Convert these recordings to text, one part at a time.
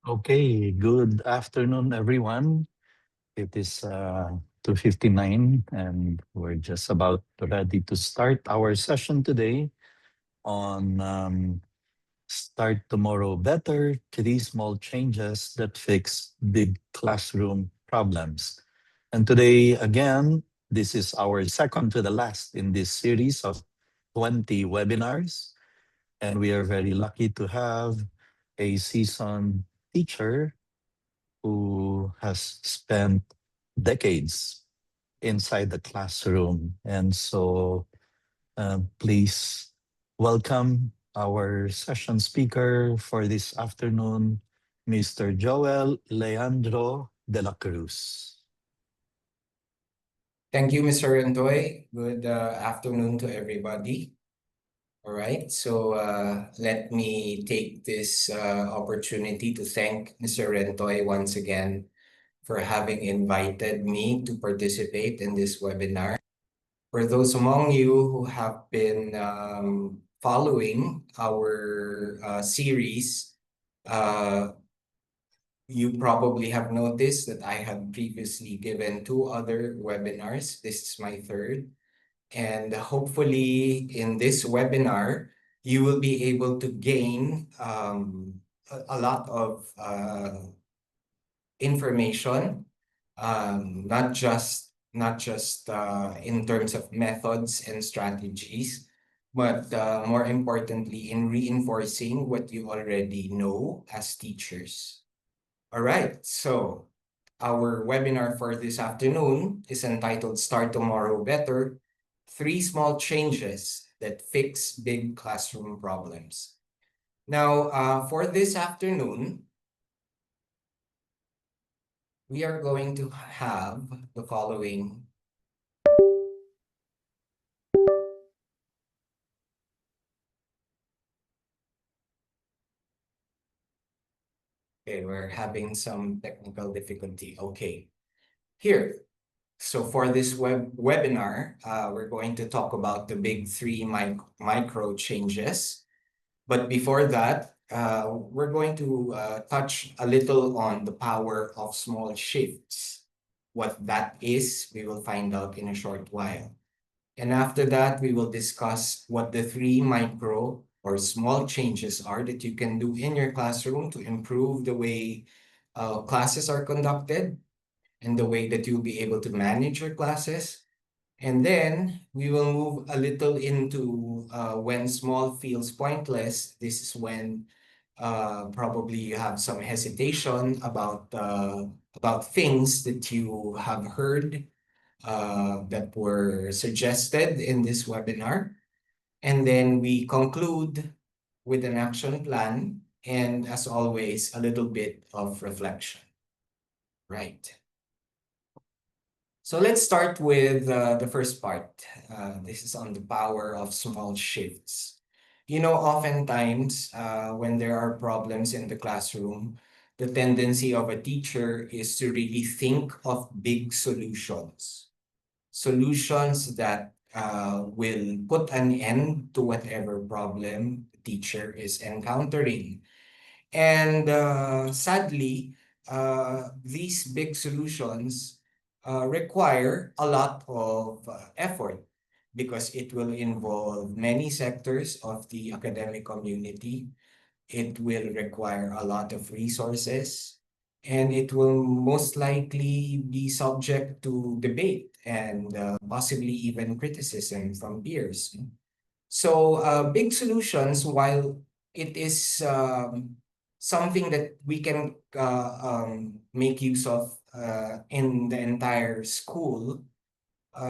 Okay, good afternoon, everyone. It is 2:59, and we're just about ready to start our session today on Start Tomorrow Better, three small changes that fix big classroom problems. And today, again, this is our second to the last in this series of 20 webinars. And we are very lucky to have a seasoned teacher who has spent decades inside the classroom. And so please welcome our session speaker for this afternoon, Mr. Joel Leandro de la Cruz. Thank you, Mr. Rendoy. Good afternoon to everybody. All right, so let me take this opportunity to thank Mr. Rendoy once again for having invited me to participate in this webinar. For those among you who have been following our series, uh, you probably have noticed that I have previously given two other webinars. This is my third. And hopefully in this webinar, you will be able to gain a lot of information, not just in terms of methods and strategies, but more importantly, in reinforcing what you already know as teachers. All right, so our webinar for this afternoon is entitled Start Tomorrow Better, Three Small Changes That Fix Big Classroom Problems. Now, for this afternoon, we are going to have the following. Okay, we're having some technical difficulty. Okay, here. So for this webinar, we're going to talk about the big three micro changes. But before that, we're going to touch a little on the power of small shifts. What that is, we will find out in a short while. And after that, we will discuss what the three micro or small changes are that you can do in your classroom to improve the way classes are conducted and the way that you'll be able to manage your classes. And then we will move a little into when small feels pointless. This is when probably you have some hesitation about things that you have heard that were suggested in this webinar. And then we conclude with an action plan and, as always, a little bit of reflection. Right. So let's start with the first part. This is on the power of small shifts. You know, oftentimes when there are problems in the classroom, the tendency of a teacher is to really think of big solutions, solutions that will put an end to whatever problem the teacher is encountering. And sadly, these big solutions require a lot of effort because it will involve many sectors of the academic community. It will require a lot of resources, and it will most likely be subject to debate and possibly even criticism from peers. So big solutions, while it is something that we can make use of in the entire school,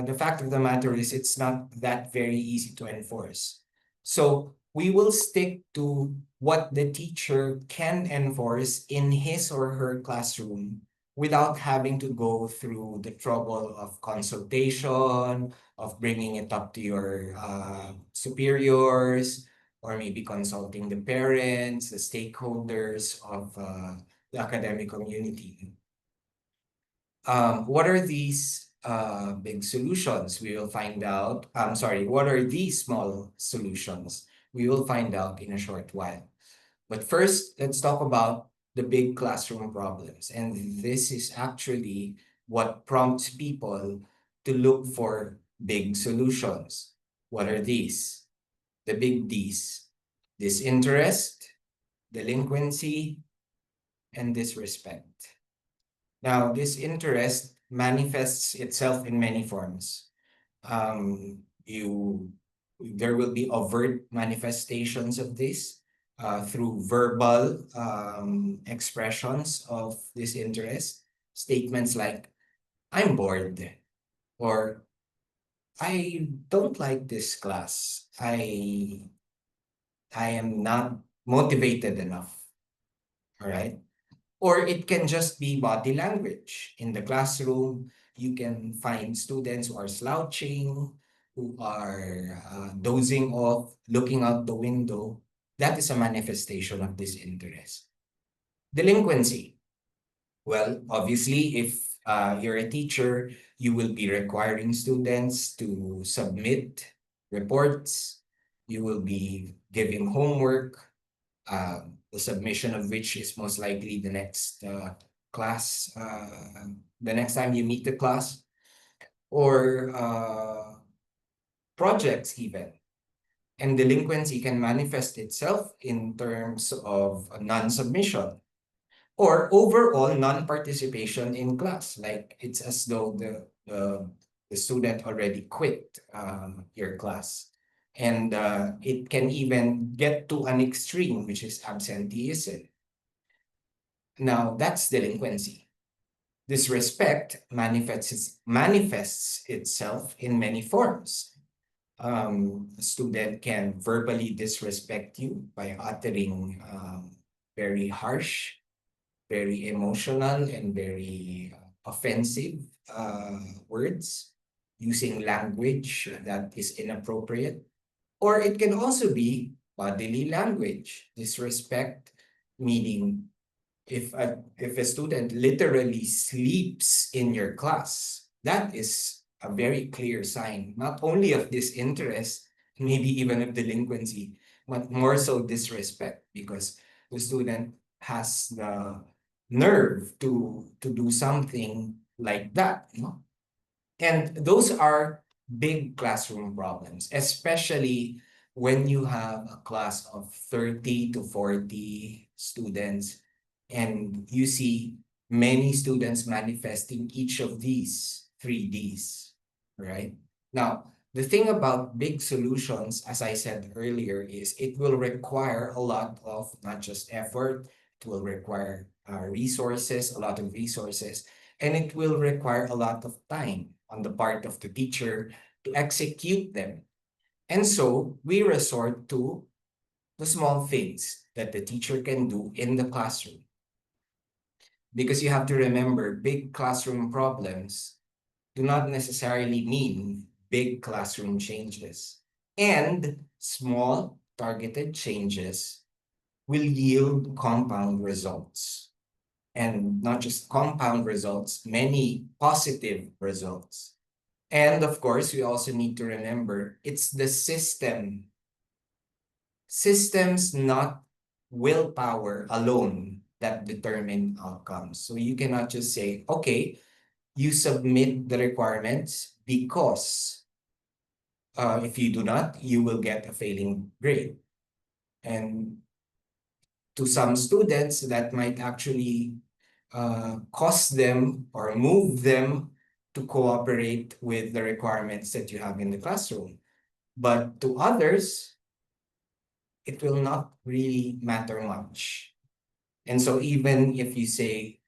the fact of the matter is it's not that very easy to enforce. So we will stick to what the teacher can enforce in his or her classroom without having to go through the trouble of consultation, of bringing it up to your superiors, or maybe consulting the parents, the stakeholders of the academic community. What are these big solutions? We will find out. Sorry, what are these small solutions? We will find out in a short while. But first, let's talk about the big classroom problems. And this is actually what prompts people to look for big solutions. What are these? The big D's: disinterest, delinquency, and disrespect. Now, disinterest manifests itself in many forms. You There will be overt manifestations of this through verbal expressions of disinterest. Statements like "I'm bored" or "I don't like this class. I am not motivated enough." All right. Or it can just be body language. In the classroom, you can find students who are slouching, who are dozing off, looking out the window. That is a manifestation of disinterest. Delinquency. Well, obviously, if you're a teacher, you will be requiring students to submit reports. You will be giving homework, the submission of which is most likely the next class, the next time you meet the class, or projects even. And delinquency can manifest itself in terms of non-submission or overall non-participation in class. Like it's as though the student already quit your class. And it can even get to an extreme, which is absenteeism. Now, that's delinquency. Disrespect manifests itself in many forms. A student can verbally disrespect you by uttering very harsh, very emotional, and very offensive words, using language that is inappropriate. Or it can also be bodily language, disrespect, meaning if a student literally sleeps in your class, that is a very clear sign, not only of disinterest, maybe even of delinquency, but more so disrespect, because the student has the nerve to do something like that, you know? And those are big classroom problems, especially when you have a class of 30 to 40 students and you see many students manifesting each of these 3Ds, right? Now, the thing about big solutions, as I said earlier, is it will require a lot of not just effort, it will require resources, a lot of resources, and it will require a lot of time on the part of the teacher to execute them. And so we resort to the small things that the teacher can do in the classroom. Because you have to remember, big classroom problems do not necessarily mean big classroom changes. And small targeted changes will yield compound results. And not just compound results, many positive results. And of course, we also need to remember it's the systems, not willpower alone, that determine outcomes. So you cannot just say, okay, you submit the requirements because if you do not, you will get a failing grade. And to some students, that might actually cause them or move them to cooperate with the requirements that you have in the classroom. But to others, it will not really matter much. And so even if you say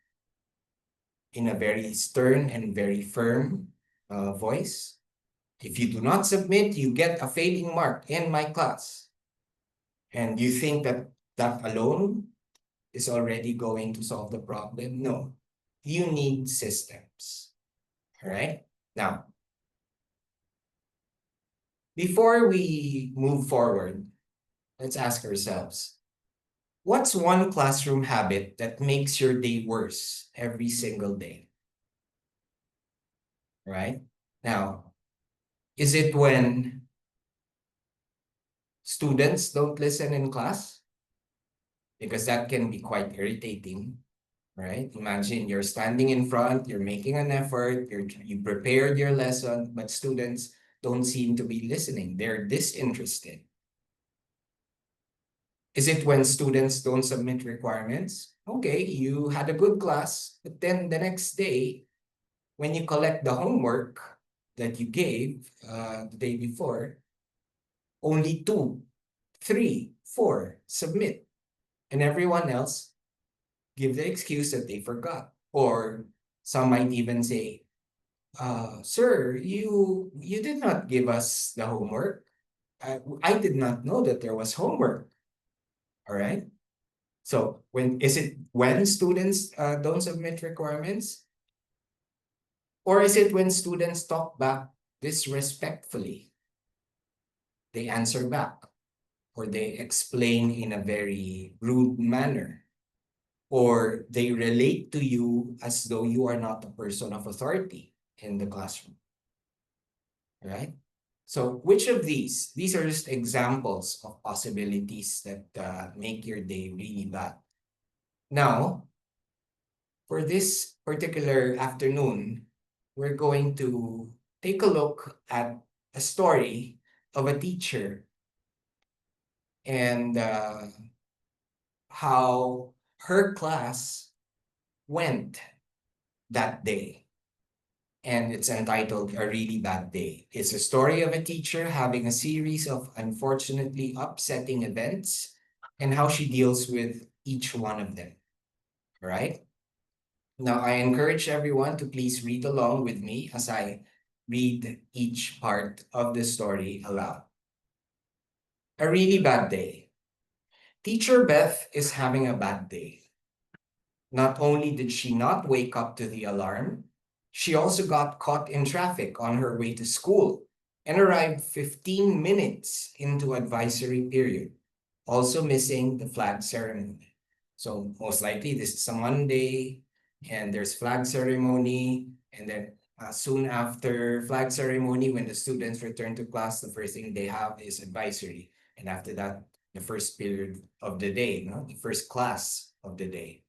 in a very stern and very firm voice, if you do not submit, you get a failing mark in my class. And you think that that alone is already going to solve the problem? No, you need systems. All right. Now, before we move forward, let's ask ourselves, what's one classroom habit that makes your day worse every single day? Right? Now, is it when students don't listen in class? because that can be quite irritating, right? Imagine you're standing in front, you're making an effort, you prepared your lesson, but students don't seem to be listening. They're disinterested. Is it when students don't submit requirements? Okay, you had a good class, but then the next day, when you collect the homework that you gave the day before, only two, three, four submit, and everyone else give the excuse that they forgot. Or some might even say, sir, you did not give us the homework. I did not know that there was homework. All right. So when students don't submit requirements, or is it when students talk back disrespectfully? They answer back, or they explain in a very rude manner, or they relate to you as though you are not a person of authority in the classroom, right? So which of these are just examples of possibilities that make your day really bad. Now, for this particular afternoon, we're going to take a look at a story of a teacher and how her class went that day. And it's entitled A Really Bad Day. It's a story of a teacher having a series of unfortunately upsetting events and how she deals with each one of them. Right? Now, I encourage everyone to please read along with me as I read each part of the story aloud. A really bad day. Teacher Beth is having a bad day. Not only did she not wake up to the alarm, she also got caught in traffic on her way to school and arrived 15 minutes into advisory period, also missing the flag ceremony. So most likely this is a Monday and there's flag ceremony, and then soon after flag ceremony, when the students return to class, the first thing they have is advisory. And after that, the first period of the day, the first class of the day.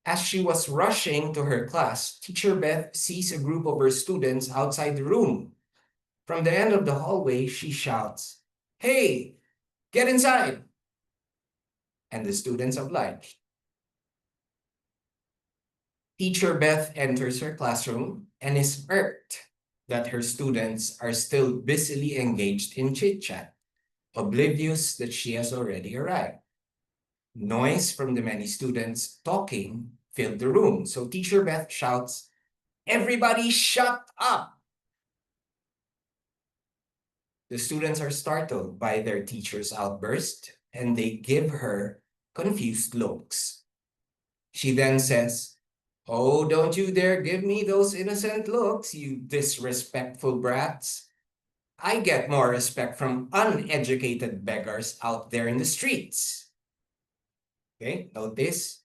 As she was rushing to her class, Teacher Beth sees a group of her students outside the room. From the end of the hallway, she shouts, "Hey, get inside!" And the students oblige. Teacher Beth enters her classroom and is irked that her students are still busily engaged in chit-chat, oblivious that she has already arrived. Noise from the many students talking filled the room, so Teacher Beth shouts, "Everybody shut up!" The students are startled by their teacher's outburst and they give her confused looks. She then says, "Oh, don't you dare give me those innocent looks, you disrespectful brats. I get more respect from uneducated beggars out there in the streets." Okay, notice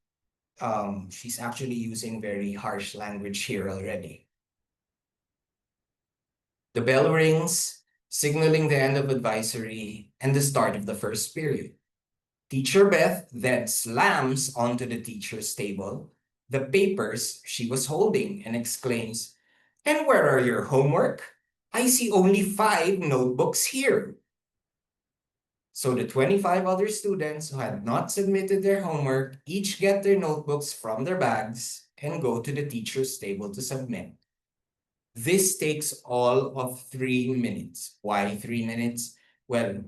she's actually using very harsh language here already. The bell rings, signaling the end of advisory and the start of the first period. Teacher Beth then slams onto the teacher's table the papers she was holding and exclaims, "And where are your homework? I see only 5 notebooks here." So the 25 other students who had not submitted their homework each get their notebooks from their bags and go to the teacher's table to submit. This takes all of 3 minutes. Why 3 minutes? Well,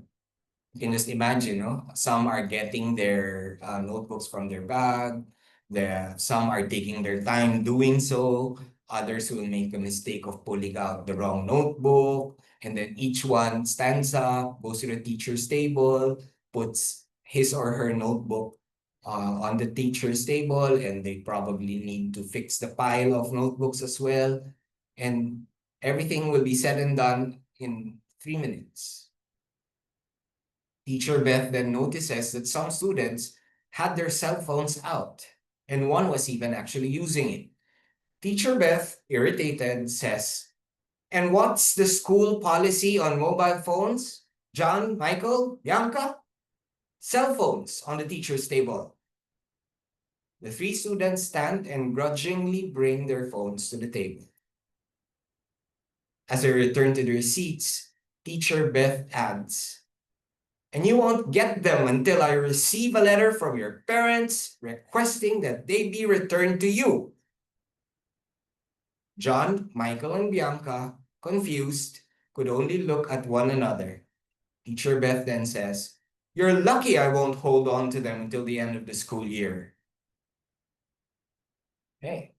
you can just imagine, no? Some are getting their notebooks from their bag. Some are taking their time doing so. Others will make a mistake of pulling out the wrong notebook. And then each one stands up, goes to the teacher's table, puts his or her notebook on the teacher's table, and they probably need to fix the pile of notebooks as well. And everything will be said and done in 3 minutes. Teacher Beth then notices that some students had their cell phones out, and one was even actually using it. Teacher Beth, irritated, says, "And what's the school policy on mobile phones? John, Michael, Bianca?" Cell phones on the teacher's table. The three students stand and grudgingly bring their phones to the table. As they return to their seats, Teacher Beth adds, "And you won't get them until I receive a letter from your parents requesting that they be returned to you." John, Michael, and Bianca, confused, could only look at one another. Teacher Beth then says, "You're lucky I won't hold on to them until the end of the school year." Okay.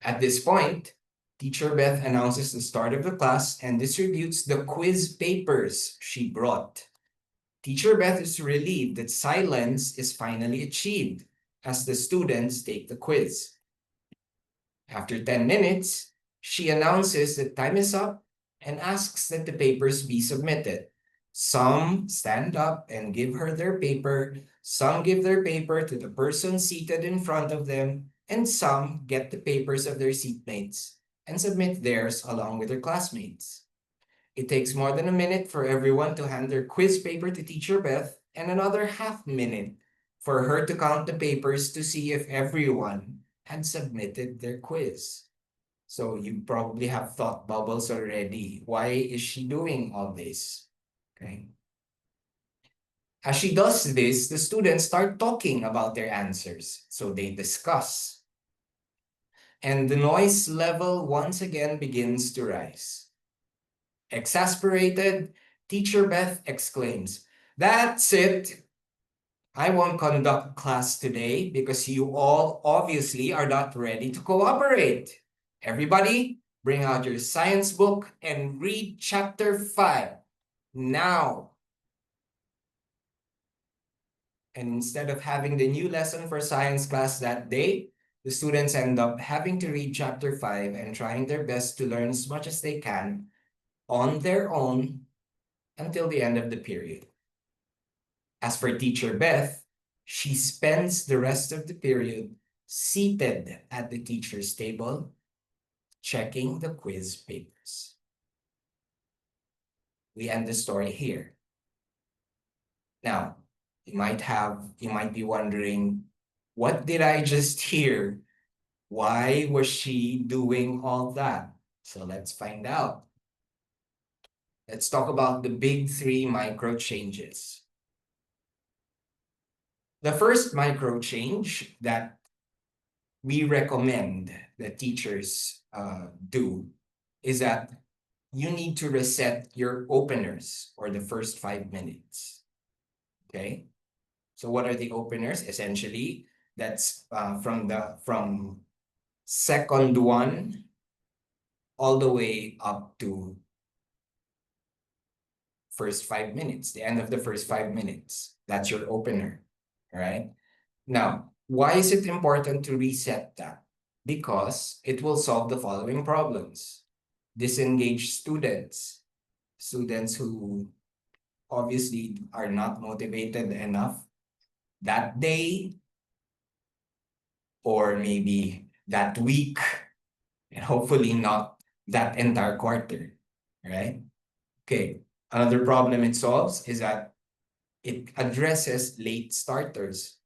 At this point, Teacher Beth announces the start of the class and distributes the quiz papers she brought. Teacher Beth is relieved that silence is finally achieved as the students take the quiz. After 10 minutes, she announces that time is up and asks that the papers be submitted. Some stand up and give her their paper, some give their paper to the person seated in front of them, and some get the papers of their seatmates and submit theirs along with their classmates. It takes more than a minute for everyone to hand their quiz paper to Teacher Beth and another half minute for her to count the papers to see if everyone had submitted their quiz. So you probably have thought bubbles already. Why is she doing all this? Okay. As she does this, the students start talking about their answers. So they discuss. And the noise level once again begins to rise. Exasperated, Teacher Beth exclaims, "That's it. I won't conduct class today because you all obviously are not ready to cooperate. Everybody, bring out your science book and read chapter 5 now." And instead of having the new lesson for science class that day, the students end up having to read chapter 5 and trying their best to learn as much as they can on their own until the end of the period. As for Teacher Beth, she spends the rest of the period seated at the teacher's table, checking the quiz papers. We end the story here. Now, you might be wondering, what did I just hear? Why was she doing all that? So let's find out. Let's talk about the big three micro changes. The first micro change that we recommend that teachers do is that you need to reset your openers or the first 5 minutes. Okay. So what are the openers? Essentially, that's from second one all the way up to first 5 minutes, the end of the first 5 minutes. That's your opener. All right. Now, why is it important to reset that? Because it will solve the following problems. Disengaged students, students who obviously are not motivated enough that day or maybe that week, and hopefully not that entire quarter, right? Okay, another problem it solves is that it addresses late starters.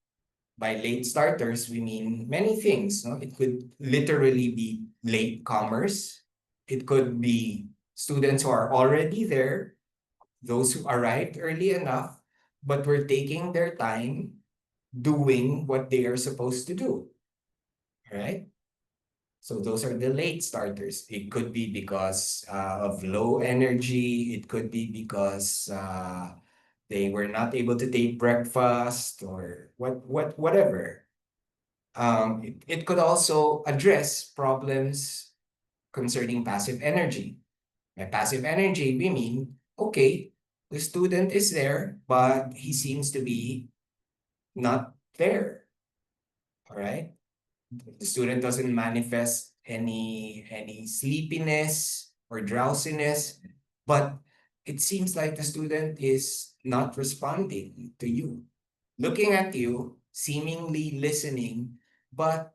By late starters, we mean many things. No? It could literally be late comers. It could be students who are already there, those who arrived early enough, but were taking their time doing what they are supposed to do. Right? So those are the late starters. It could be because of low energy. It could be because they were not able to take breakfast or whatever. It could also address problems concerning passive energy. By passive energy, we mean, okay, the student is there, but he seems to be not there. All right. The student doesn't manifest any sleepiness or drowsiness, but it seems like the student is not responding to you, looking at you, seemingly listening, but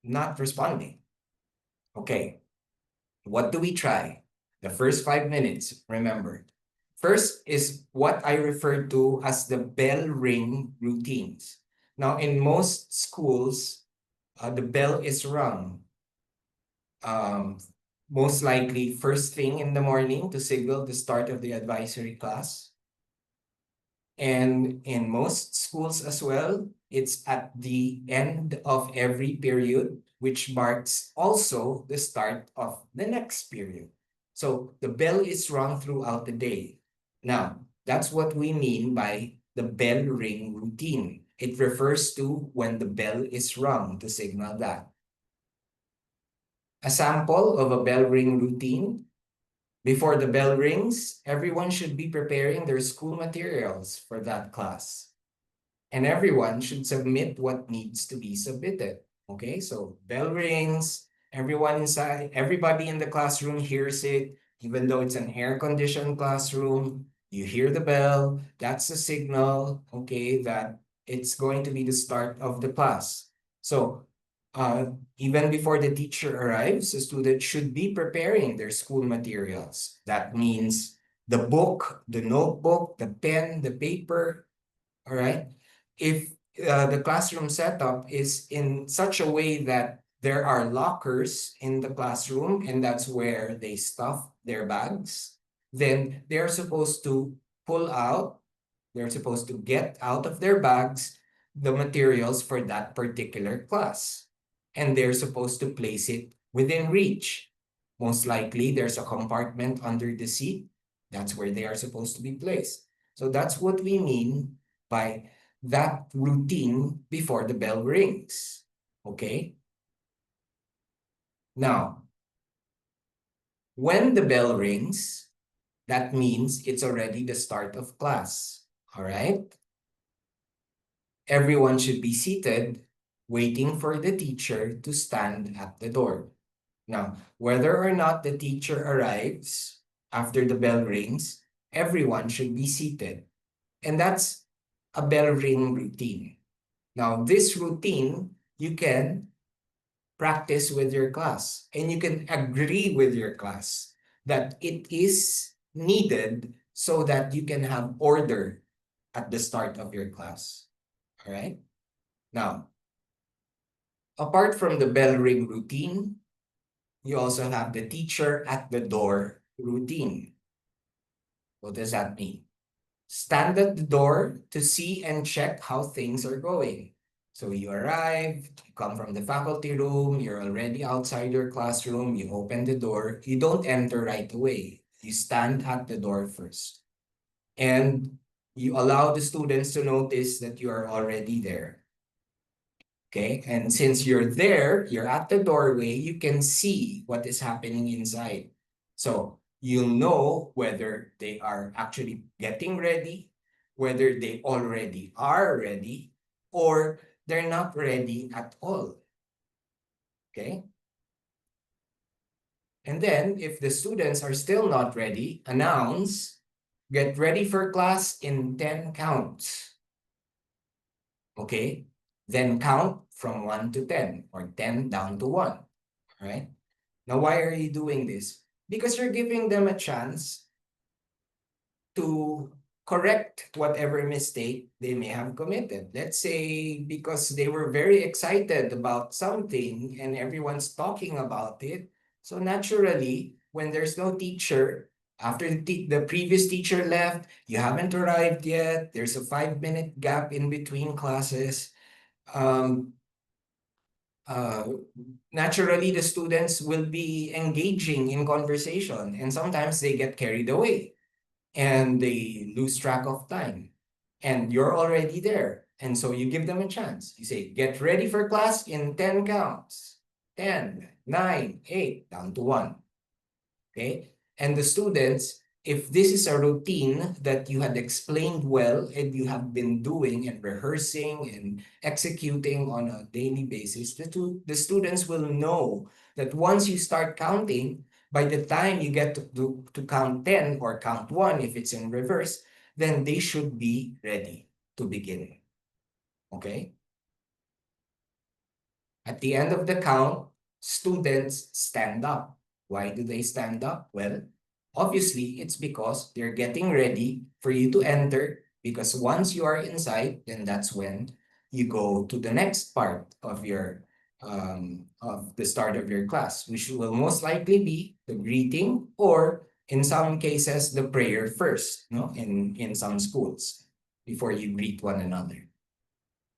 not responding. Okay, what do we try? The first 5 minutes, remember, First is what I refer to as the bell ring routines. Now, in most schools, the bell is rung um, most likely first thing in the morning to signal the start of the advisory class. And in most schools as well, it's at the end of every period, which marks also the start of the next period. So the bell is rung throughout the day. Now, that's what we mean by the bell ring routine. It refers to when the bell is rung to signal that. A sample of a bell ring routine: before the bell rings, everyone should be preparing their school materials for that class. And everyone should submit what needs to be submitted. Okay, so bell rings, everyone inside, everybody in the classroom hears it, even though it's an air-conditioned classroom. You hear the bell, that's a signal, okay, that it's going to be the start of the class. So even before the teacher arrives, the student should be preparing their school materials. That means the book, the notebook, the pen, the paper, all right? If the classroom setup is in such a way that there are lockers in the classroom and that's where they stuff their bags, then they're supposed to pull out, they're supposed to get out of their bags the materials for that particular class. And they're supposed to place it within reach. Most likely, there's a compartment under the seat. That's where they are supposed to be placed. So that's what we mean by that routine before the bell rings. Okay? Now, when the bell rings, that means it's already the start of class. All right? Everyone should be seated, waiting for the teacher to stand at the door. Now, whether or not the teacher arrives after the bell rings, everyone should be seated. And that's a bell ring routine. Now, this routine you can practice with your class and you can agree with your class that it is needed so that you can have order at the start of your class. All right? Now, apart from the bell ring routine, you also have the teacher at the door routine. What does that mean? Stand at the door to see and check how things are going. So you arrive, you come from the faculty room, you're already outside your classroom, you open the door, you don't enter right away. You stand at the door first. And you allow the students to notice that you are already there. Okay, and since you're there, you're at the doorway, you can see what is happening inside. So you'll know whether they are actually getting ready, whether they already are ready, or they're not ready at all. Okay. And then if the students are still not ready, announce, get ready for class in 10 counts. Okay. Then count from 1 to 10 or 10 down to 1. Right? Now, why are you doing this? Because you're giving them a chance to correct whatever mistake they may have committed. Let's say because they were very excited about something and everyone's talking about it. So naturally, when there's no teacher, after the previous teacher left, you haven't arrived yet, there's a 5-minute gap in between classes. Um, uh, Naturally, the students will be engaging in conversation and sometimes they get carried away and they lose track of time. And you're already there. And so you give them a chance. You say, get ready for class in 10 counts. 10, 9, 8, down to 1. Okay? And the students, if this is a routine that you had explained well and you have been doing and rehearsing and executing on a daily basis, the students will know that once you start counting, by the time you get to count 10 or count 1, if it's in reverse, then they should be ready to begin. Okay? At the end of the count, students stand up. Why do they stand up? Well, Obviously, it's because they're getting ready for you to enter. Because once you are inside, then that's when you go to the next part of your of the start of your class, which will most likely be the greeting, or in some cases the prayer first, no, in some schools before you greet one another.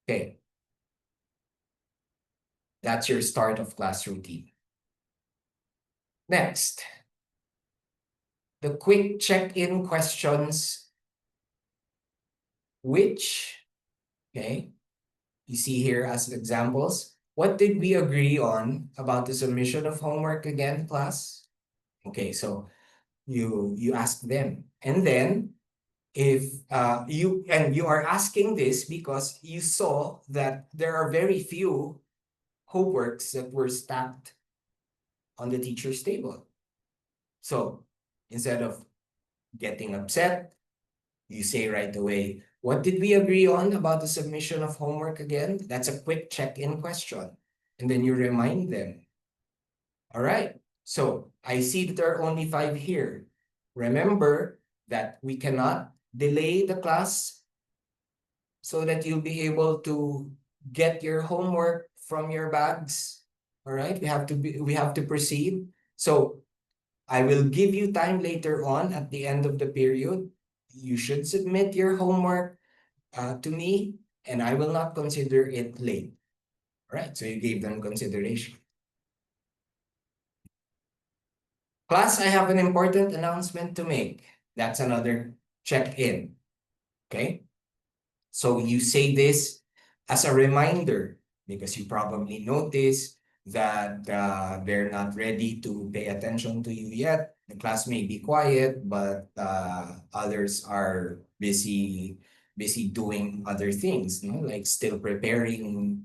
Okay, that's your start of class routine. Next, the quick check-in questions, which, okay, you see here as examples. What did we agree on about the submission of homework again, class? Okay, so you ask them. And then if you are asking this because you saw that there are very few homeworks that were stacked on the teacher's table. So instead of getting upset, you say right away, what did we agree on about the submission of homework again? That's a quick check-in question. And then you remind them. All right. So I see that there are only 5 here. Remember that we cannot delay the class so that you'll be able to get your homework from your bags. All right. We have to proceed. So I will give you time later on at the end of the period. You should submit your homework to me, and I will not consider it late. All right, so you gave them consideration. Class, I have an important announcement to make. That's another check-in. Okay, so you say this as a reminder because you probably notice that they're not ready to pay attention to you yet. The class may be quiet, but others are busy doing other things, no? Like still preparing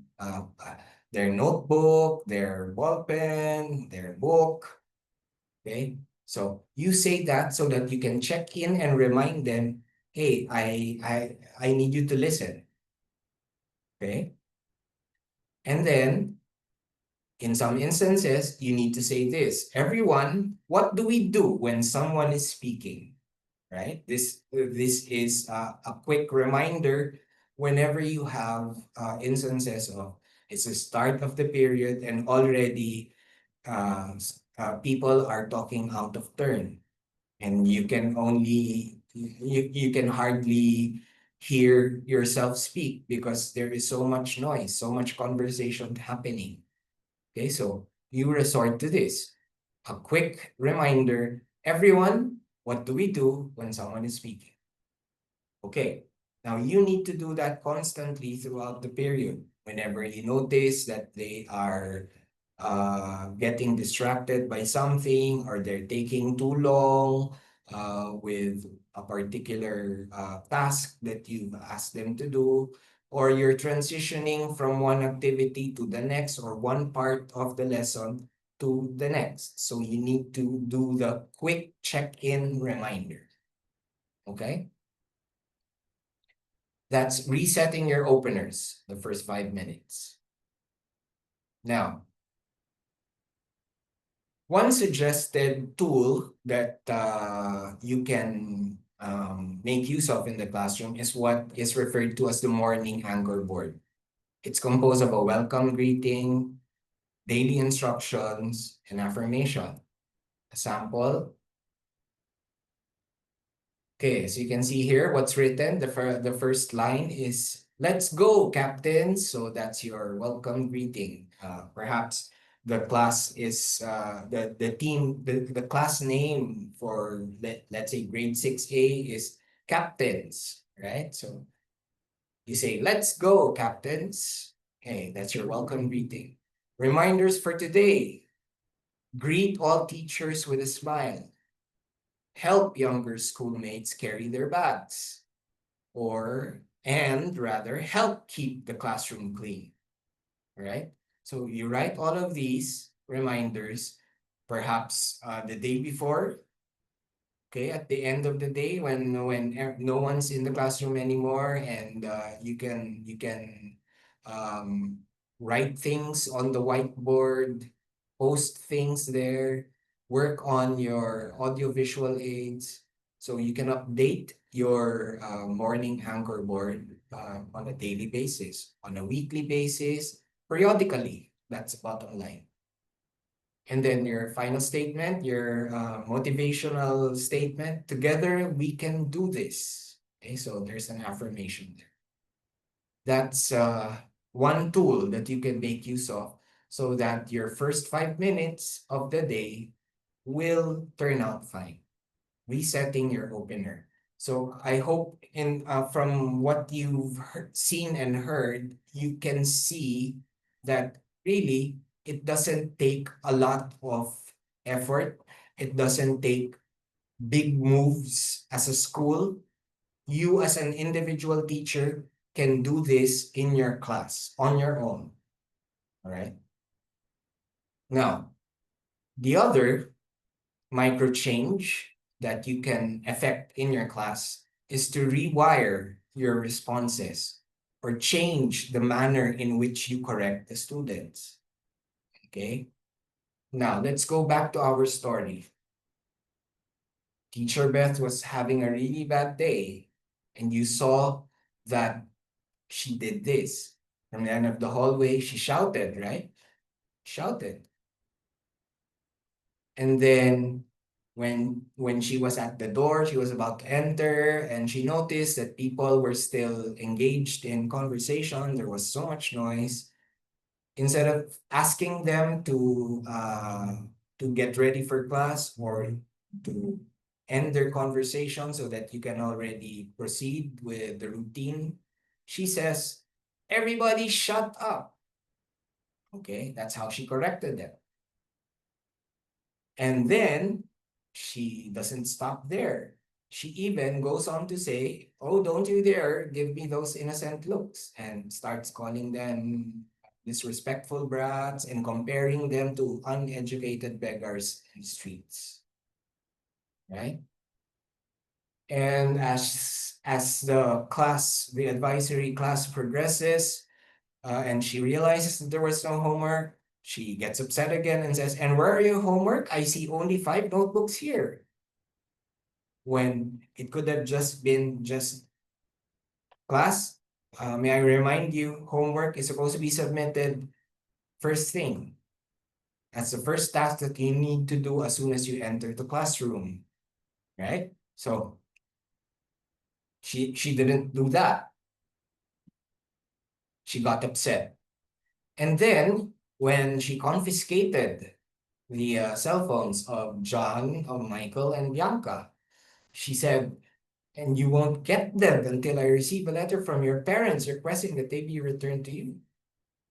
their notebook, their ball pen, their book. Okay, so you say that so that you can check in and remind them, hey, I need you to listen. Okay. And then in some instances, you need to say this. Everyone, what do we do when someone is speaking? Right? This is a quick reminder whenever you have instances of it's the start of the period and already people are talking out of turn, and you can hardly hear yourself speak because there is so much noise, so much conversation happening. Okay, so you resort to this. A quick reminder, everyone, what do we do when someone is speaking? Okay, now you need to do that constantly throughout the period. Whenever you notice that they are getting distracted by something, or they're taking too long with a particular task that you've asked them to do, or you're transitioning from one activity to the next, or one part of the lesson to the next. So you need to do the quick check-in reminder. Okay? That's resetting your openers the first 5 minutes. Now, one suggested tool that you can make use of in the classroom is what is referred to as the morning anchor board. It's composed of a welcome greeting, daily instructions, and affirmation. A sample. Okay, so you can see here what's written. The first line is, let's go, Captain. So that's your welcome greeting. Perhaps the class is the team, the class name for let's say grade 6A is Captains, right? So you say, let's go, Captains. Okay, that's your welcome greeting. Reminders for today. Greet all teachers with a smile. Help younger schoolmates carry their bags, or and rather help keep the classroom clean. All right, so you write all of these reminders perhaps the day before. Okay, at the end of the day, when no one's in the classroom anymore, and you can um, write things on the whiteboard, post things there, work on your audiovisual aids, so you can update your morning anchor board on a daily basis, on a weekly basis, periodically. That's bottom line. And then your final statement, your motivational statement. Together, we can do this. Okay, so there's an affirmation there. That's one tool that you can make use of so that your first 5 minutes of the day will turn out fine. Resetting your opener. So I hope in from what you've seen and heard, you can see that really it doesn't take a lot of effort. It doesn't take big moves as a school. You as an individual teacher can do this in your class on your own. All right. Now, the other micro change that you can affect in your class is to rewire your responses or change the manner in which you correct the students. Okay. Now, let's go back to our story. Teacher Beth was having a really bad day, and you saw that she did this. From the end of the hallway, she shouted, right? Shouted. And then when she was at the door, she was about to enter, and she noticed that people were still engaged in conversation. There was so much noise. Instead of asking them to get ready for class or to end their conversation so that you can already proceed with the routine, she says, "Everybody shut up." Okay, that's how she corrected them. And then she doesn't stop there. She even goes on to say, "Oh, don't you dare give me those innocent looks," and starts calling them disrespectful brats and comparing them to uneducated beggars in the streets. Right? And as the advisory class progresses, and she realizes that there was no homework, she gets upset again and says, "And where are your homework? I see only 5 notebooks here." When it could have just been just class. May I remind you, homework is supposed to be submitted first thing. That's the first task that you need to do as soon as you enter the classroom, right? So she didn't do that. She got upset. And then when she confiscated the cell phones of John, of Michael, and Bianca, she said, "And you won't get them until I receive a letter from your parents requesting that they be returned to you."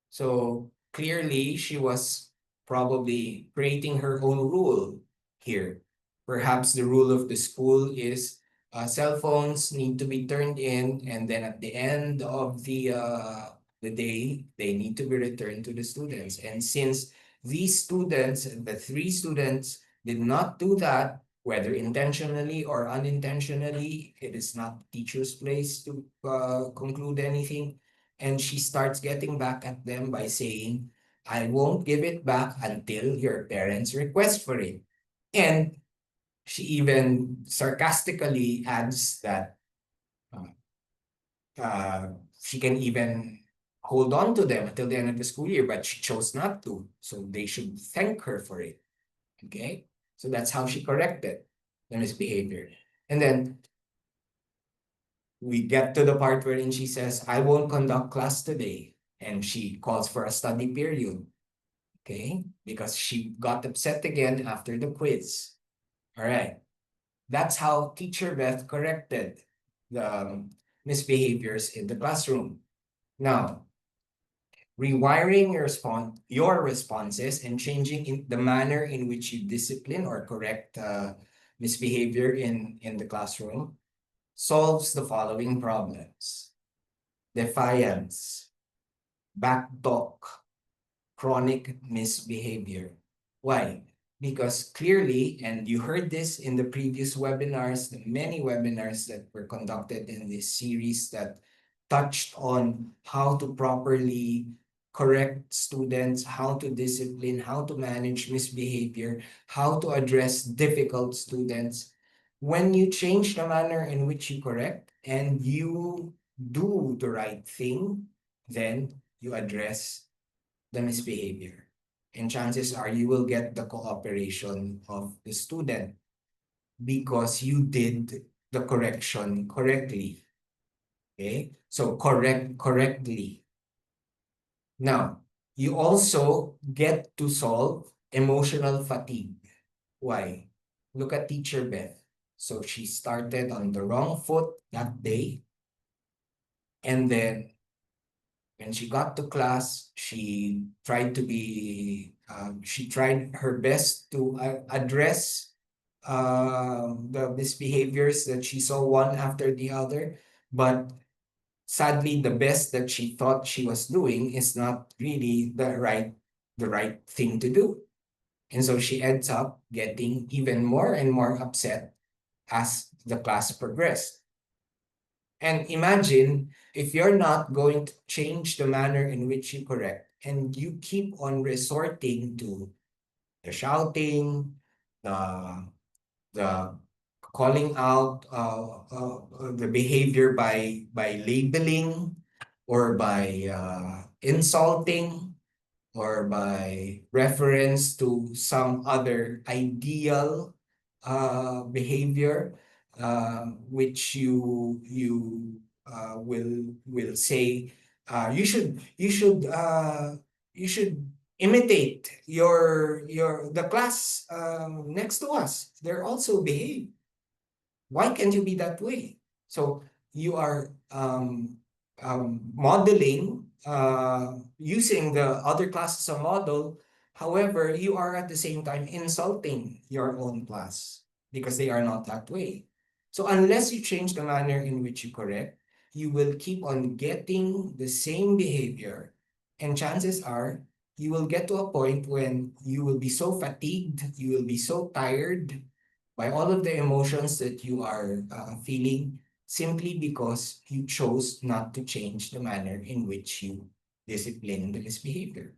So clearly, she was probably creating her own rule here. Perhaps the rule of the school is cell phones need to be turned in, and then at the end of the day, they need to be returned to the students. And since these students, the three students, did not do that, whether intentionally or unintentionally, it is not the teacher's place to conclude anything. And she starts getting back at them by saying, "I won't give it back until your parents request for it." And she even sarcastically adds that uh, uh, she can even hold on to them until the end of the school year, but she chose not to. So they should thank her for it. Okay? So that's how she corrected the misbehavior. And then we get to the part wherein she says, "I won't conduct class today." And she calls for a study period. Okay? Because she got upset again after the quiz. All right. That's how Teacher Beth corrected the misbehaviors in the classroom. Now, rewiring your responses and changing the manner in which you discipline or correct misbehavior in the classroom solves the following problems: defiance, backtalk, chronic misbehavior. Why? Because clearly, and you heard this in the previous webinars, the many webinars that were conducted in this series that touched on how to properly correct students, how to discipline, how to manage misbehavior, how to address difficult students. When you change the manner in which you correct and you do the right thing, then you address the misbehavior. And chances are you will get the cooperation of the student because you did the correction correctly. Okay? So correctly. Now, you also get to solve emotional fatigue. Why? Look at teacher Beth. So she started on the wrong foot that day, and then when she got to class, she tried her best to address the misbehaviors that she saw one after the other. But sadly, the best that she thought she was doing is not really the right thing to do. And so she ends up getting even more and more upset as the class progressed. And imagine if you're not going to change the manner in which you correct and you keep on resorting to the shouting, the the calling out the behavior by labeling or by insulting or by reference to some other ideal behavior, which you will say you should imitate your the class next to us. They're also behave. Why can't you be that way? So you are modeling, using the other class as a model. However, you are at the same time insulting your own class because they are not that way. So unless you change the manner in which you correct, you will keep on getting the same behavior. And chances are you will get to a point when you will be so fatigued, you will be so tired by all of the emotions that you are feeling simply because you chose not to change the manner in which you discipline the misbehavior.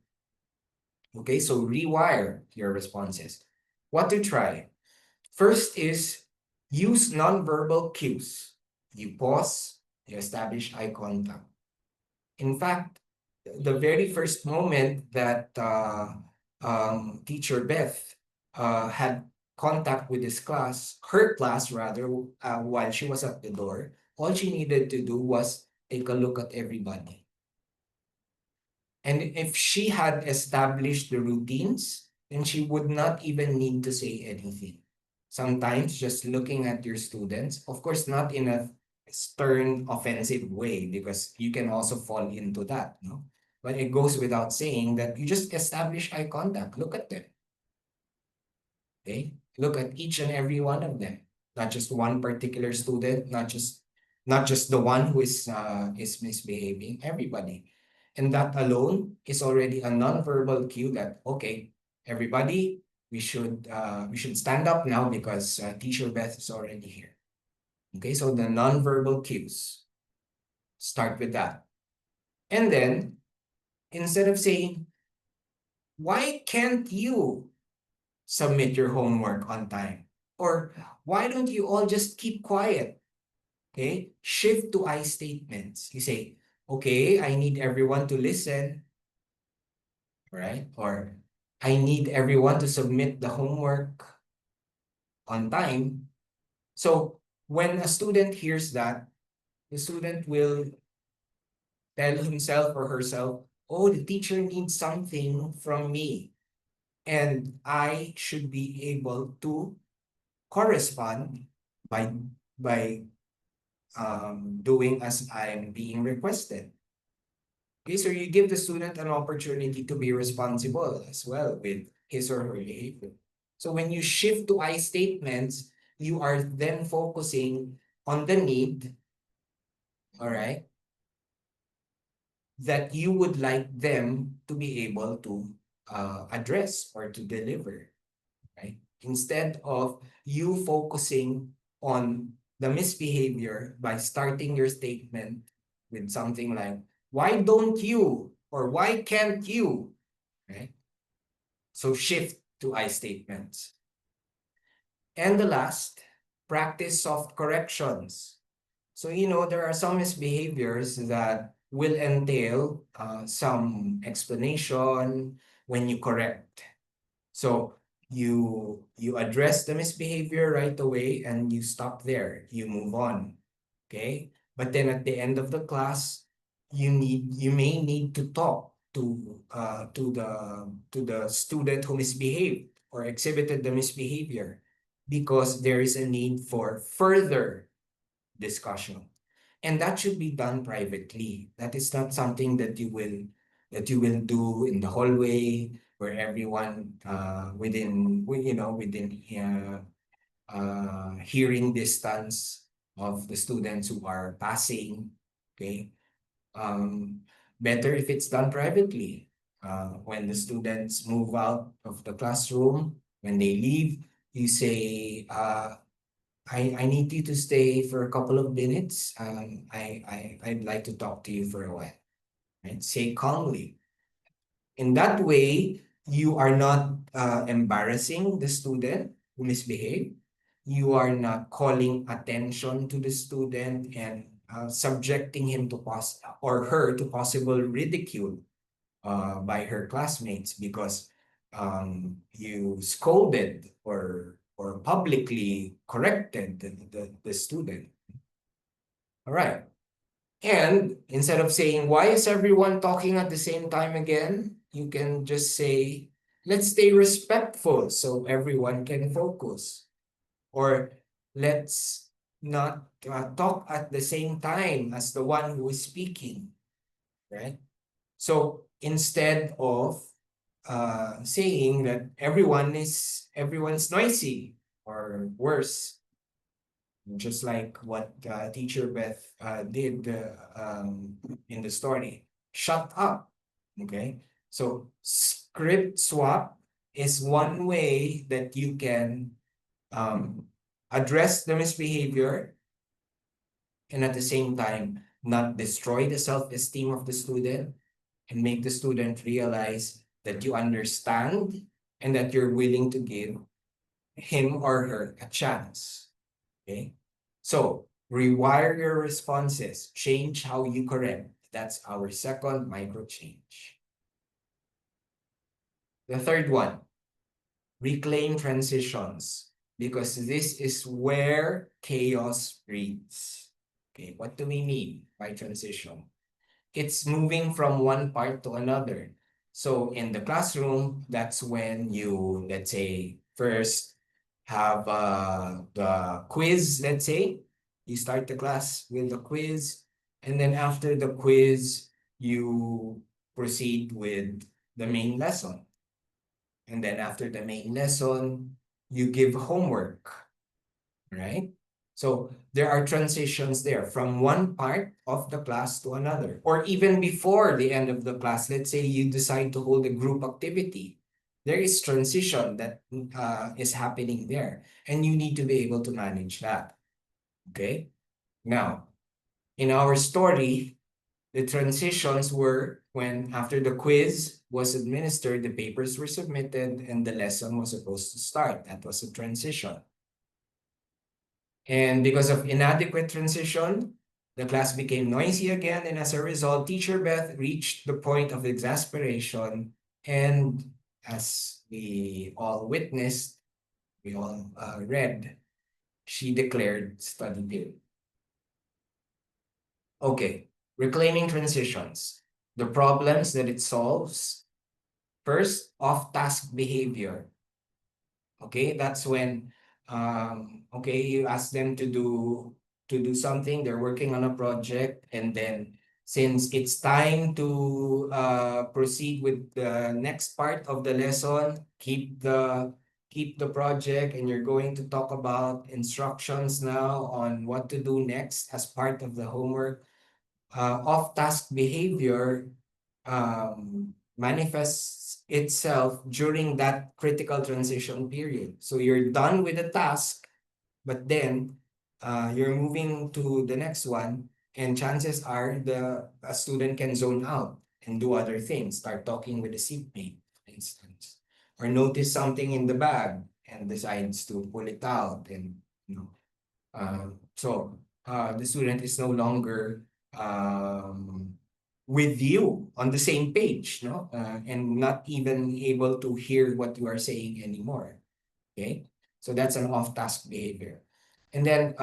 Okay, so rewire your responses. What to try? First is use nonverbal cues. You pause, you establish eye contact. In fact, the very first moment that teacher Beth had contact with this class, her class rather, while she was at the door, all she needed to do was take a look at everybody. And if she had established the routines, then she would not even need to say anything. Sometimes just looking at your students, of course, not in a stern, offensive way, because you can also fall into that, no? But it goes without saying that you just establish eye contact. Look at them. Okay? Look at each and every one of them, not just one particular student, not just the one who is misbehaving, everybody. And that alone is already a nonverbal cue that, okay, everybody, we should stand up now because teacher Beth is already here. Okay, so the nonverbal cues, start with that. And then instead of saying, why can't you submit your homework on time? Or why don't you all just keep quiet? Okay, shift to I statements. You say, okay, I need everyone to listen, right? Or I need everyone to submit the homework on time. So when a student hears that, the student will tell himself or herself, oh, the teacher needs something from me. And I should be able to correspond by by doing as I'm being requested. Okay, so you give the student an opportunity to be responsible as well with his or her behavior. So when you shift to I statements, you are then focusing on the need, all right, that you would like them to be able to address or to deliver, right? Instead of you focusing on the misbehavior by starting your statement with something like, why don't you? or why can't you, right? So shift to I statements. And the last, practice soft corrections. So, there are some misbehaviors that will entail some explanation when you correct. So you address the misbehavior right away and you stop there. You move on. Okay. But then at the end of the class, you may need to talk to the student who misbehaved or exhibited the misbehavior because there is a need for further discussion. And that should be done privately. That is not something that you will do in the hallway where everyone within hearing distance of the students who are passing. Okay. Um, Better if it's done privately. When the students move out of the classroom, when they leave, you say, I need you to stay for a couple of minutes. I'd like to talk to you for a while. Right? Say calmly. In that way, you are not embarrassing the student who misbehaved. You are not calling attention to the student and subjecting him to or her to possible ridicule by her classmates because you scolded or publicly corrected the student. All right. And instead of saying, why is everyone talking at the same time again? You can just say, let's stay respectful so everyone can focus. Or let's not talk at the same time as the one who is speaking, right? So instead of saying that everyone's noisy or worse, just like what teacher Beth did in the story. Shut up. Okay. So script swap is one way that you can um, address the misbehavior and at the same time not destroy the self-esteem of the student and make the student realize that you understand and that you're willing to give him or her a chance. Okay. So rewire your responses, change how you correct. That's our second micro change. The third one, reclaim transitions, because this is where chaos breeds. Okay, what do we mean by transition? It's moving from one part to another. So in the classroom, that's when you, let's say, first have the quiz, let's say. You start the class with the quiz, and then after the quiz, you proceed with the main lesson. And then after the main lesson, you give homework, right? So there are transitions there from one part of the class to another, or even before the end of the class. Let's say you decide to hold a group activity. There is transition that is happening there, and you need to be able to manage that. Okay. Now, in our story, the transitions were when after the quiz was administered, the papers were submitted, and the lesson was supposed to start. That was a transition. And because of inadequate transition, the class became noisy again, and as a result, teacher Beth reached the point of exasperation. And as we all witnessed, we all read, she declared study period. Okay, reclaiming transitions. The problems that it solves. First, off-task behavior. Okay, that's when okay, you ask them to do something, they're working on a project, and then since it's time to proceed with the next part of the lesson, keep the project, and you're going to talk about instructions now on what to do next as part of the homework. Off-task behavior manifests itself during that critical transition period. So you're done with the task, but then you're moving to the next one, and chances are a student can zone out. and do other things. Start talking with a seatmate, for instance, or notice something in the bag and decides to pull it out, and you know, the student is no longer um, with you on the same page, no, and not even able to hear what you are saying anymore. Okay, so that's an off-task behavior. And then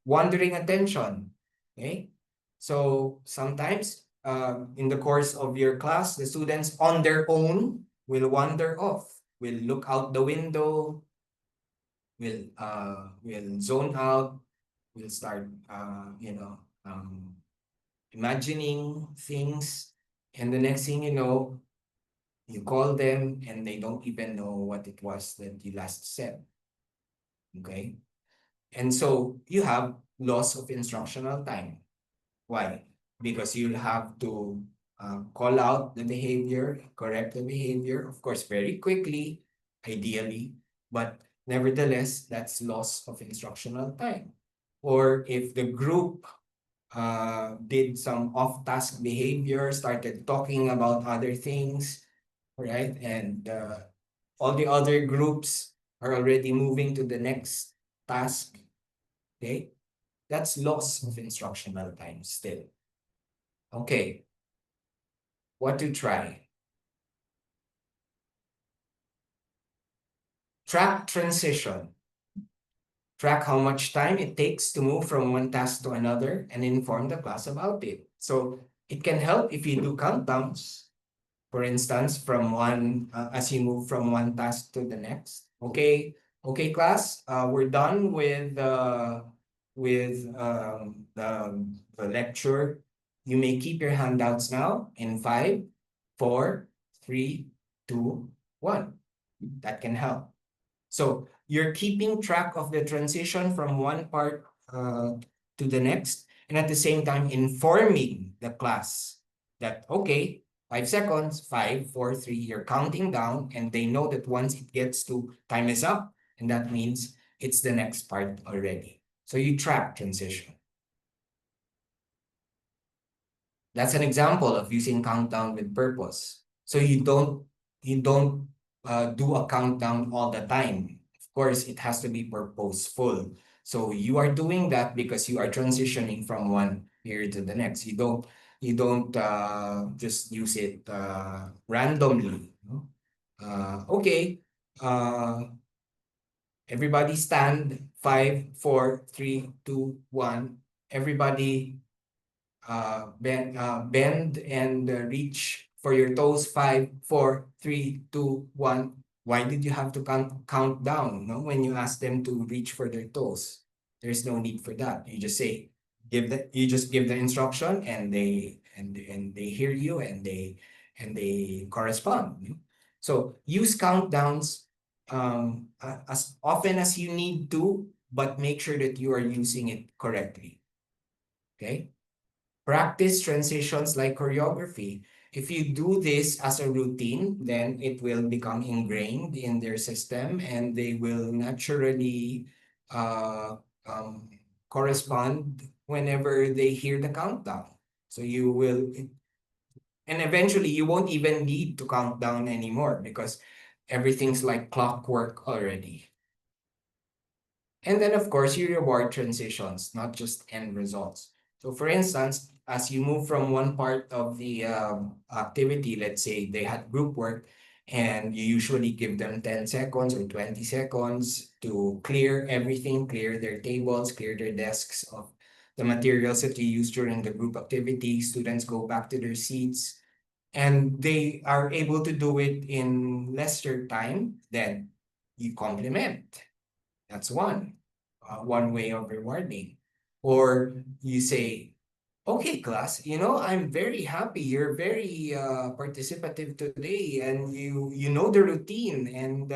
wandering attention. Okay, so sometimes in the course of your class, the students on their own will wander off, will look out the window, will zone out, will start imagining things, and the next thing you know, you call them and they don't even know what it was that you last said. Okay, and so you have loss of instructional time. Why? Because you'll have to call out the behavior, correct the behavior, of course, very quickly, ideally, but nevertheless, that's loss of instructional time. Or if the group did some off-task behavior, started talking about other things, right? And all the other groups are already moving to the next task, okay? That's loss of instructional time still. Okay, what to try? Track transition. Track how much time it takes to move from one task to another and inform the class about it. So it can help if you do countdowns, for instance, from one as you move from one task to the next. Okay, okay, class, we're done with the lecture. You may keep your handouts now in 5, 4, 3, 2, 1. That can help. So you're keeping track of the transition from one part to the next, and at the same time informing the class that, okay, 5 seconds, 5, 4, 3, you're counting down, and they know that once it gets to time is up, and that means it's the next part already. So you track transition. That's an example of using countdown with purpose. So you don't do a countdown all the time. Of course, it has to be purposeful. So you are doing that because you are transitioning from one period to the next. You don't just use it randomly. No? Okay. Everybody stand. 5, 4, 3, 2, 1. Everybody bend and reach for your toes. 5, 4, 3, 2, 1. Why did you have to count down? No, when you ask them to reach for their toes, there's no need for that. You just say, you just give the instruction, and they hear you, and they correspond. No? So use countdowns as often as you need to, but make sure that you are using it correctly. Okay. Practice transitions like choreography. If you do this as a routine, then it will become ingrained in their system, and they will naturally uh, um, correspond whenever they hear the countdown. So you will, and eventually you won't even need to count down anymore because everything's like clockwork already. And then, of course, you reward transitions, not just end results. So, for instance, as you move from one part of the activity, let's say they had group work, and you usually give them 10 seconds or 20 seconds to clear everything, clear their tables, clear their desks of the materials that you use during the group activity. Students go back to their seats, and they are able to do it in lesser time. Then you compliment. That's one way of rewarding. Or you say, okay, class, I'm very happy. You're very participative today, and you know the routine, and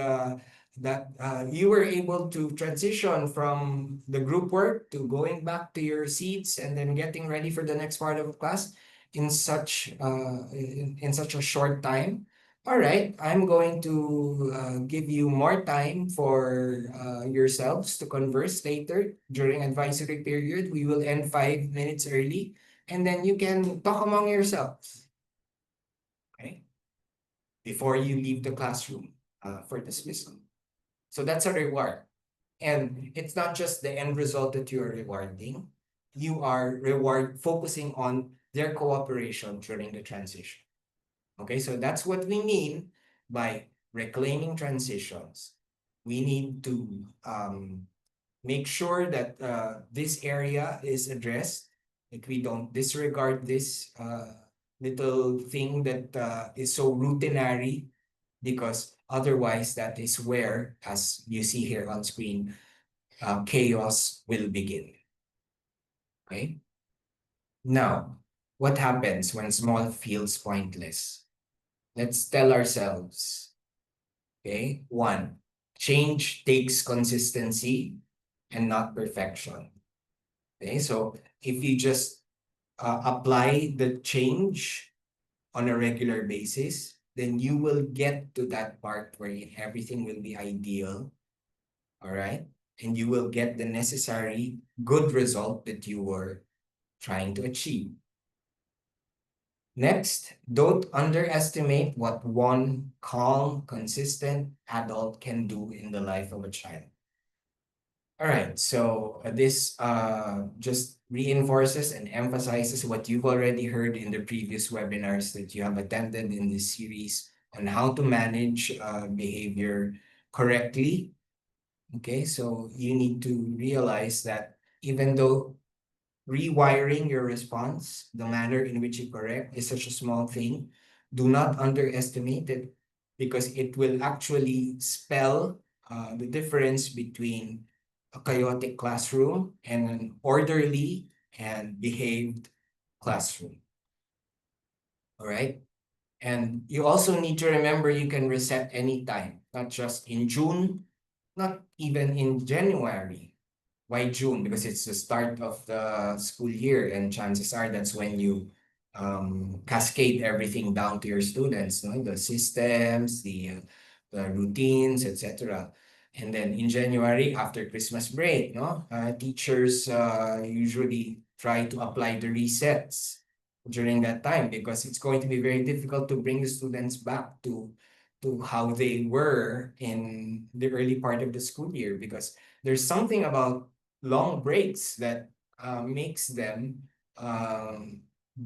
that you were able to transition from the group work to going back to your seats and then getting ready for the next part of class in such a short time. All right, I'm going to give you more time for yourselves to converse later during advisory period. We will end 5 minutes early, and then you can talk among yourselves. before you leave the classroom for dismissal. So that's a reward. And it's not just the end result that you are rewarding, you are reward focusing on their cooperation during the transition. Okay, so that's what we mean by reclaiming transitions. We need to make sure that this area is addressed, that we don't disregard this little thing that is so routinary, because otherwise that is where, as you see here on screen, chaos will begin. Okay. Now, what happens when small feels pointless? Let's tell ourselves, okay, one, change takes consistency and not perfection. Okay, so if you just apply the change on a regular basis, then you will get to that part where everything will be ideal. All right. And you will get the necessary good result that you were trying to achieve. Next, don't underestimate what one calm, consistent adult can do in the life of a child. All right, so this just reinforces and emphasizes what you've already heard in the previous webinars that you have attended in this series on how to manage behavior correctly. Okay, so you need to realize that even though rewiring your response, the manner in which you correct, is such a small thing, do not underestimate it, because it will actually spell the difference between a chaotic classroom and an orderly and behaved classroom. All right. And you also need to remember you can reset anytime, not just in June, not even in January. Why June? Because it's the start of the school year, and chances are that's when you cascade everything down to your students, no? The systems, the routines, etc. And then in January, after Christmas break, no, teachers usually try to apply the resets during that time, because it's going to be very difficult to bring the students back to how they were in the early part of the school year, because there's something about long breaks that makes them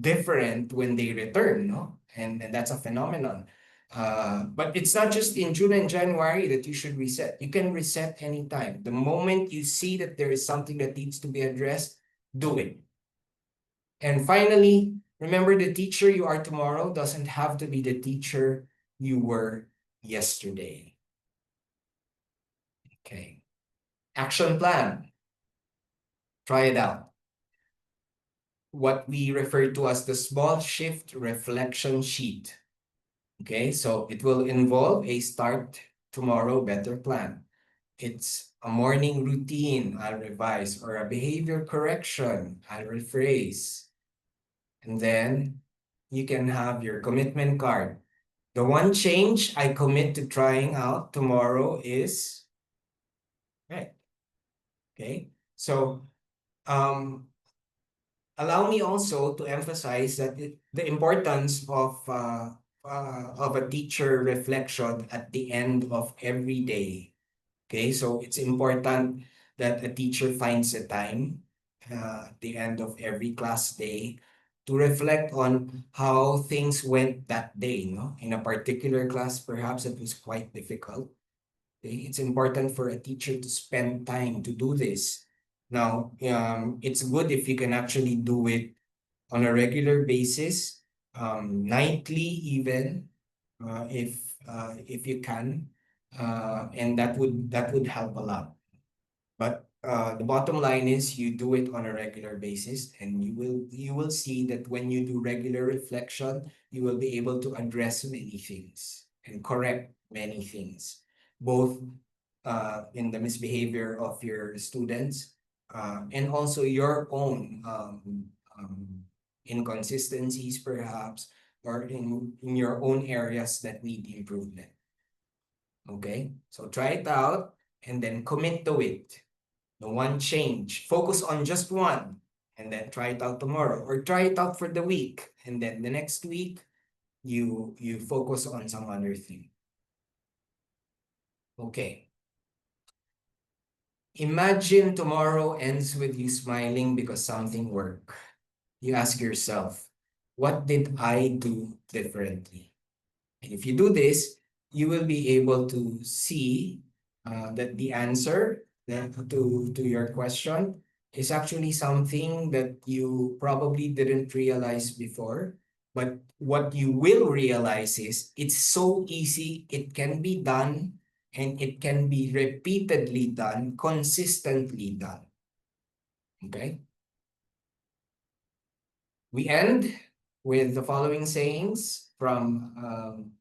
different when they return, no? And that's a phenomenon. But it's not just in June and January that you should reset. You can reset anytime. The moment you see that there is something that needs to be addressed, do it. And finally, remember, the teacher you are tomorrow doesn't have to be the teacher you were yesterday. Okay. Action plan. Try it out. What we refer to as the small shift reflection sheet. Okay, so it will involve a start tomorrow better plan. It's a morning routine, I'll revise, or a behavior correction, I'll rephrase. And then you can have your commitment card. The one change I commit to trying out tomorrow is, right, okay? So allow me also to emphasize that the importance of a teacher reflection at the end of every day. Okay, so it's important that a teacher finds a time at the end of every class day to reflect on how things went that day. No, in a particular class, perhaps it was quite difficult. Okay? It's important for a teacher to spend time to do this. Now, it's good if you can actually do it on a regular basis, nightly even, if you can, and that would help a lot. But the bottom line is you do it on a regular basis, and you will see that when you do regular reflection, you will be able to address many things and correct many things, both in the misbehavior of your students, and also your own inconsistencies, perhaps, or in your own areas that need improvement. Okay, so try it out and then commit to it. The one change, focus on just one, and then try it out tomorrow, or try it out for the week, and then the next week you focus on some other thing. Okay. Imagine tomorrow ends with you smiling because something worked. You ask yourself, what did I do differently? And if you do this, you will be able to see that the answer to your question is actually something that you probably didn't realize before. But what you will realize is it's so easy, it can be done, and it can be repeatedly done, consistently done. Okay? We end with the following sayings from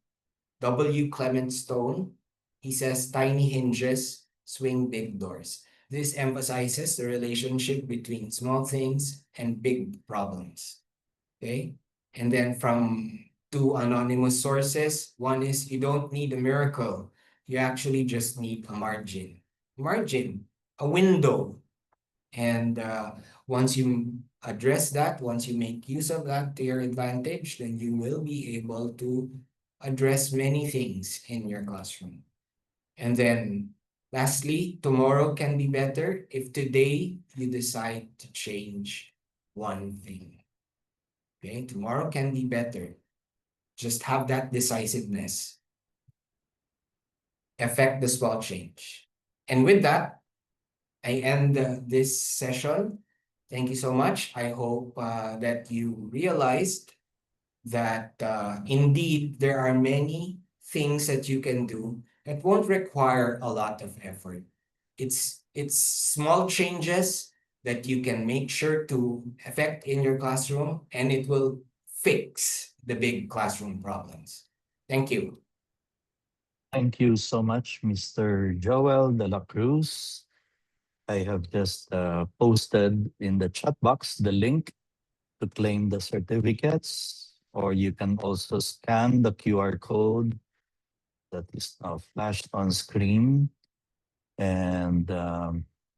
W. Clement Stone. He says, tiny hinges swing big doors. This emphasizes the relationship between small things and big problems. Okay. And then from two anonymous sources, one is you don't need a miracle. You actually just need a margin. Margin, a window. And once you address that, once you make use of that to your advantage, then you will be able to address many things in your classroom. And then lastly, tomorrow can be better if today you decide to change one thing. Okay, tomorrow can be better. Just have that decisiveness, affect the small change. And with that, I end this session. Thank you so much. I hope that you realized that indeed there are many things that you can do that won't require a lot of effort. It's small changes that you can make sure to affect in your classroom, and it will fix the big classroom problems. Thank you. Thank you so much, Mr. Joel de la Cruz. I have just posted in the chat box the link to claim the certificates, or you can also scan the QR code that is now flashed on screen. And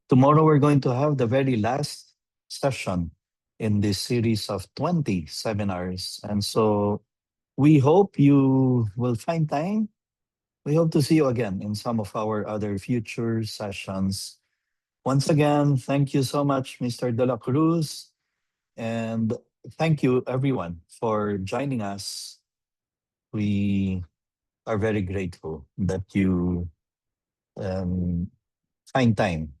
tomorrow we're going to have the very last session in this series of 20 seminars. And so we hope you will find time. We hope to see you again in some of our other future sessions. Once again, thank you so much, Mr. De La Cruz. And thank you, everyone, for joining us. We are very grateful that you um, find time